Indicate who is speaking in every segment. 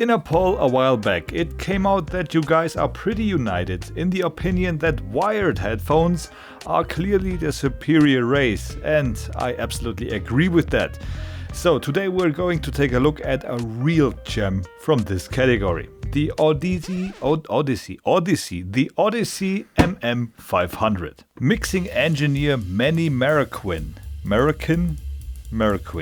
Speaker 1: In a poll a while back, it came out that you guys are pretty united in the opinion that wired headphones are clearly the superior race, and I absolutely agree with that. So today we're going to take a look at a real gem from this category. The Audeze MM-500. Mixing engineer Manny Marroquin,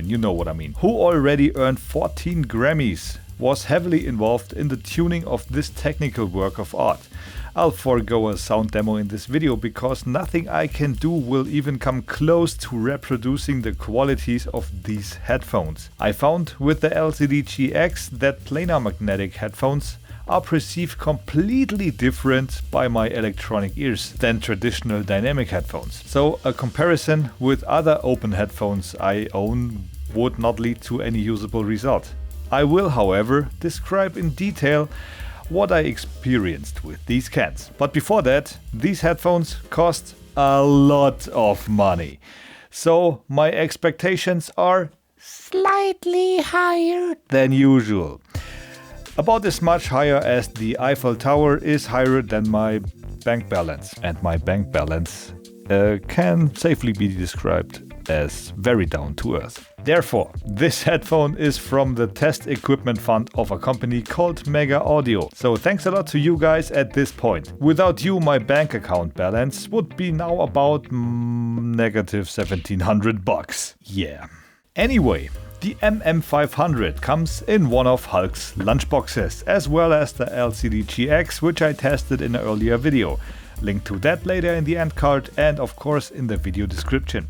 Speaker 1: you know what I mean, who already earned 14 Grammys, was heavily involved in the tuning of this technical work of art. I'll forego a sound demo in this video because nothing I can do will even come close to reproducing the qualities of these headphones. I found with the ZenDac that planar magnetic headphones are perceived completely different by my electronic ears than traditional dynamic headphones. So a comparison with other open headphones I own would not lead to any usable result. I will, however, describe in detail what I experienced with these cans. But before that, these headphones cost a lot of money. So my expectations are slightly higher than usual. About as much higher as the Eiffel Tower is higher than my bank balance. And my bank balance can safely be described as very down to earth. Therefore, this headphone is from the test equipment fund of a company called Mega Audio. So thanks a lot to you guys at this point. Without you, my bank account balance would be now about negative $1,700. Yeah. Anyway, the MM-500 comes in one of Hulk's lunchboxes, as well as the ZenDac, which I tested in an earlier video. Link to that later in the end card and of course in the video description.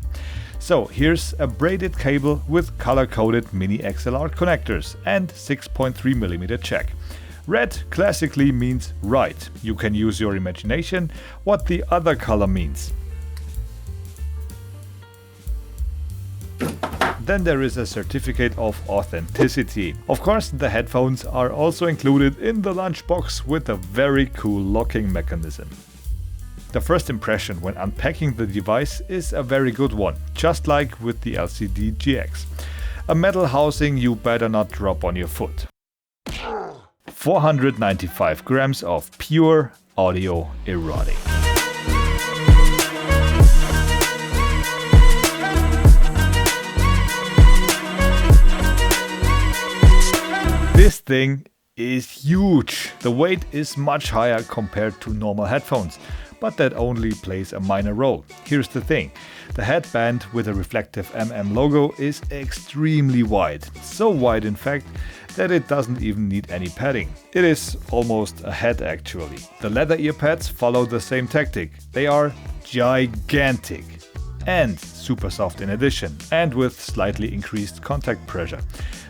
Speaker 1: So here's a braided cable with color-coded mini XLR connectors and 6.3mm jack. Red classically means right. You can use your imagination what the other color means. Then there is a certificate of authenticity. Of course, the headphones are also included in the lunchbox with a very cool locking mechanism. The first impression when unpacking the device is a very good one, just like with the ZenDac. A metal housing you better not drop on your foot. 495 grams of pure audio erotic. This thing is huge. The weight is much higher compared to normal headphones, but that only plays a minor role. Here's the thing. The headband with a reflective MM logo is extremely wide. So wide in fact that it doesn't even need any padding. It is almost a head actually. The leather ear pads follow the same tactic. They are gigantic and super soft in addition, and with slightly increased contact pressure.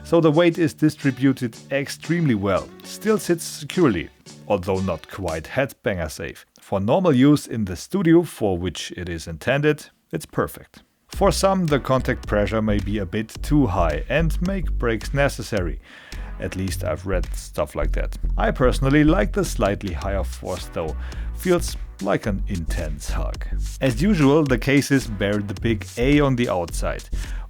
Speaker 1: So the weight is distributed extremely well, still sits securely, although not quite headbanger safe. For normal use in the studio, for which it is intended, it's perfect. For some, the contact pressure may be a bit too high and make breaks necessary. At least I've read stuff like that. I personally like the slightly higher force though, feels like an intense hug. As usual, the cases bear the big A on the outside,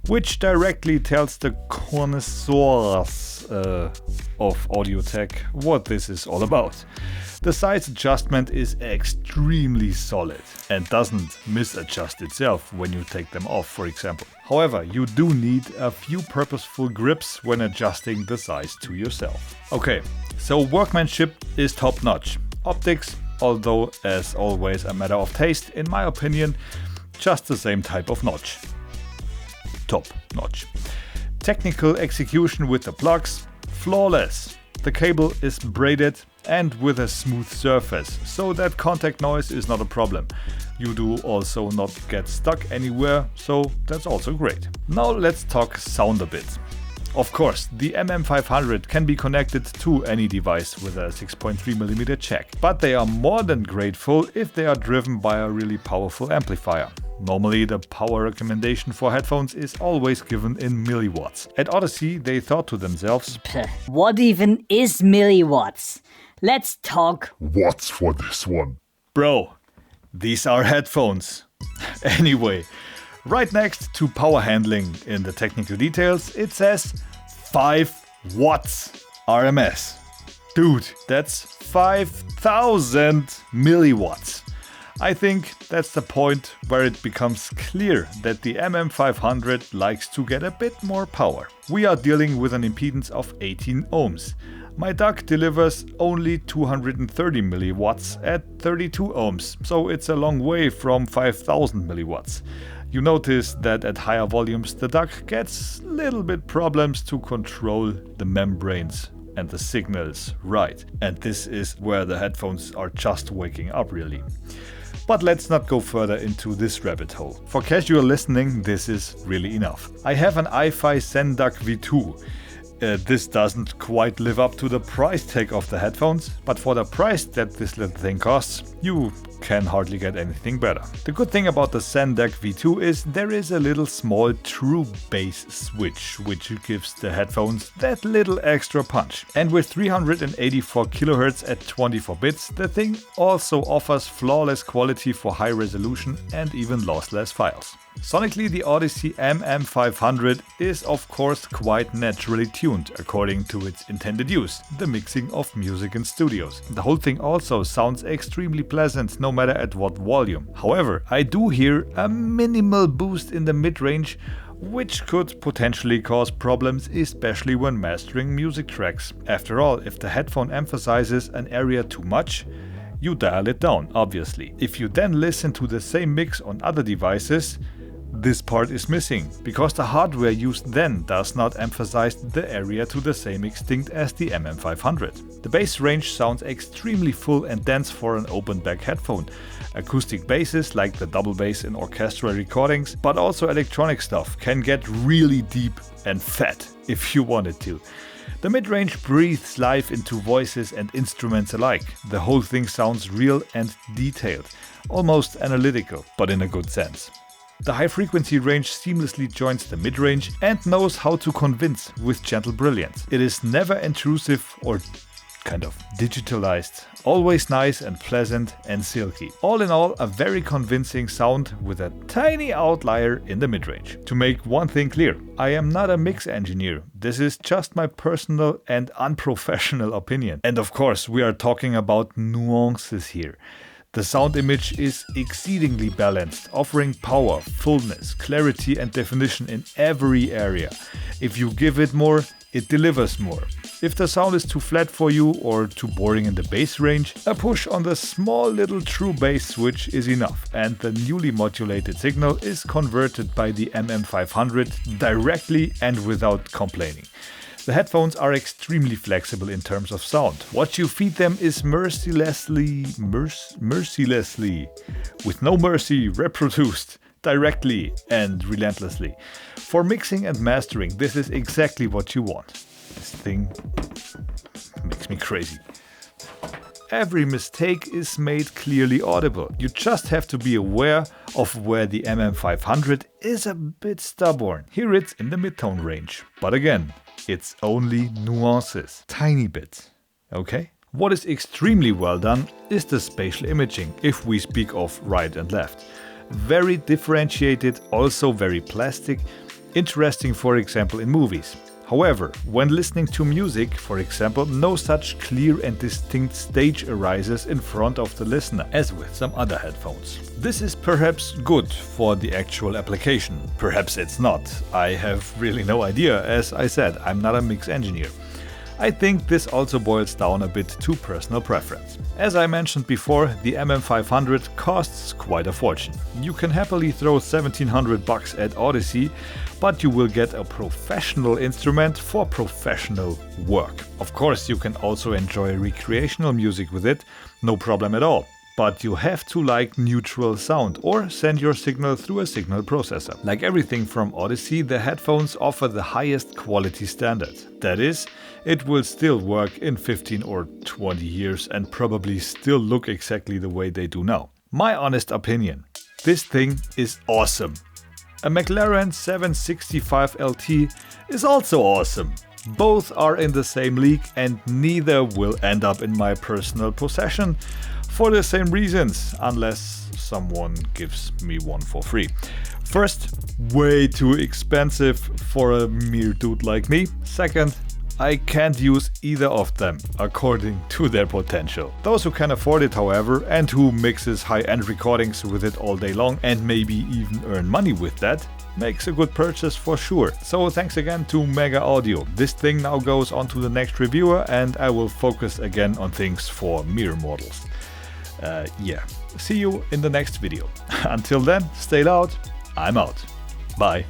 Speaker 1: which directly tells the connoisseurs of audio tech what this is all about. The size adjustment is extremely solid and doesn't misadjust itself when you take them off, for example. However, you do need a few purposeful grips when adjusting the size to yourself. Okay, so workmanship is top notch. Optics, although as always a matter of taste, in my opinion, just the same type of notch. Top notch. Technical execution with the plugs, flawless. The cable is braided and with a smooth surface, so that contact noise is not a problem. You do also not get stuck anywhere, so that's also great. Now let's talk sound a bit. Of course, the MM-500 can be connected to any device with a 6.3mm jack, but they are more than grateful if they are driven by a really powerful amplifier. Normally the power recommendation for headphones is always given in milliwatts. At Audeze they thought to themselves,
Speaker 2: what even is milliwatts? Let's talk
Speaker 3: watts for this one.
Speaker 1: Bro, these are headphones. Anyway, right next to power handling in the technical details, it says 5 watts RMS. Dude, that's 5,000 milliwatts. I think that's the point where it becomes clear that the MM500 likes to get a bit more power. We are dealing with an impedance of 18 ohms. My DAC delivers only 230 milliwatts at 32 ohms, so it's a long way from 5,000 milliwatts. You notice that at higher volumes the DAC gets little bit problems to control the membranes and the signals right. And this is where the headphones are just waking up really. But let's not go further into this rabbit hole. For casual listening, this is really enough. I have an iFi ZenDac V2. This doesn't quite live up to the price tag of the headphones, but for the price that this little thing costs, you can hardly get anything better. The good thing about the ZenDac V2 is there is a little small true bass switch, which gives the headphones that little extra punch. And with 384 kHz at 24 bits, the thing also offers flawless quality for high resolution and even lossless files. Sonically, the Audeze MM-500 is of course quite naturally tuned according to its intended use, the mixing of music in studios. The whole thing also sounds extremely pleasant no matter at what volume. However, I do hear a minimal boost in the mid-range, which could potentially cause problems, especially when mastering music tracks. After all, if the headphone emphasizes an area too much, you dial it down, obviously. If you then listen to the same mix on other devices, this part is missing, because the hardware used then does not emphasize the area to the same extent as the MM500. The bass range sounds extremely full and dense for an open back headphone. Acoustic basses like the double bass in orchestral recordings, but also electronic stuff can get really deep and fat if you want it to. The mid-range breathes life into voices and instruments alike. The whole thing sounds real and detailed, almost analytical, but in a good sense. The high-frequency range seamlessly joins the mid-range and knows how to convince with gentle brilliance. It is never intrusive or kind of digitalized, always nice and pleasant and silky. All in all, a very convincing sound with a tiny outlier in the mid-range. To make one thing clear, I am not a mix engineer. This is just my personal and unprofessional opinion. And of course, we are talking about nuances here. The sound image is exceedingly balanced, offering power, fullness, clarity and definition in every area. If you give it more, it delivers more. If the sound is too flat for you or too boring in the bass range, a push on the small little true bass switch is enough, and the newly modulated signal is converted by the MM500 directly and without complaining. The headphones are extremely flexible in terms of sound. What you feed them is mercilessly, with no mercy, reproduced directly and relentlessly. For mixing and mastering, this is exactly what you want. This thing makes me crazy. Every mistake is made clearly audible. You just have to be aware of where the MM500 is a bit stubborn. Here it's in the mid-tone range. But again, it's only nuances, tiny bits, okay? What is extremely well done is the spatial imaging, if we speak of right and left. Very differentiated, also very plastic, interesting for example in movies. However, when listening to music, for example, no such clear and distinct stage arises in front of the listener, as with some other headphones. This is perhaps good for the actual application. Perhaps it's not. I have really no idea. As I said, I'm not a mix engineer. I think this also boils down a bit to personal preference. As I mentioned before, the MM500 costs quite a fortune. You can happily throw $1,700 at Audeze, but you will get a professional instrument for professional work. Of course, you can also enjoy recreational music with it, no problem at all. But you have to like neutral sound or send your signal through a signal processor. Like everything from Audeze, the headphones offer the highest quality standard. That is, it will still work in 15 or 20 years and probably still look exactly the way they do now. My honest opinion, this thing is awesome. A McLaren 765 LT is also awesome. Both are in the same league and neither will end up in my personal possession for the same reasons, unless someone gives me one for free. First, way too expensive for a mere dude like me. Second, I can't use either of them according to their potential. Those who can afford it, however, and who mixes high-end recordings with it all day long and maybe even earn money with that, makes a good purchase for sure. So thanks again to Mega Audio. This thing now goes on to the next reviewer and I will focus again on things for mirror models. Yeah, see you in the next video. Until then, stay loud. I'm out. Bye.